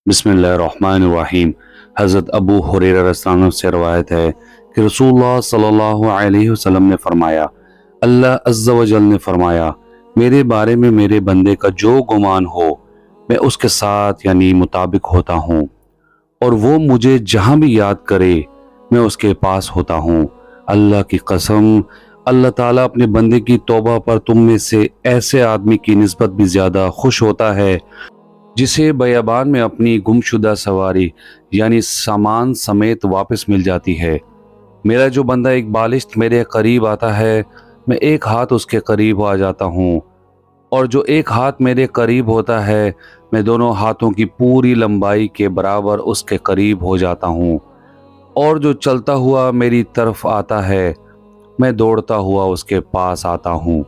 بسم اللہ الرحمن الرحیم۔ حضرت ابو ہریرہ رضی اللہ عنہ سے روایت ہے کہ رسول اللہ صلی اللہ علیہ وسلم نے فرمایا، اللہ عز و جل نے فرمایا، میرے بارے میں میرے بندے کا جو گمان ہو میں اس کے ساتھ یعنی مطابق ہوتا ہوں، اور وہ مجھے جہاں بھی یاد کرے میں اس کے پاس ہوتا ہوں۔ اللہ کی قسم، اللہ تعالیٰ اپنے بندے کی توبہ پر تم میں سے ایسے آدمی کی نسبت بھی زیادہ خوش ہوتا ہے جسے بیابان میں اپنی گمشدہ سواری یعنی سامان سمیت واپس مل جاتی ہے۔ میرا جو بندہ ایک بالشت میرے قریب آتا ہے میں ایک ہاتھ اس کے قریب آ جاتا ہوں، اور جو ایک ہاتھ میرے قریب ہوتا ہے میں دونوں ہاتھوں کی پوری لمبائی کے برابر اس کے قریب ہو جاتا ہوں، اور جو چلتا ہوا میری طرف آتا ہے میں دوڑتا ہوا اس کے پاس آتا ہوں۔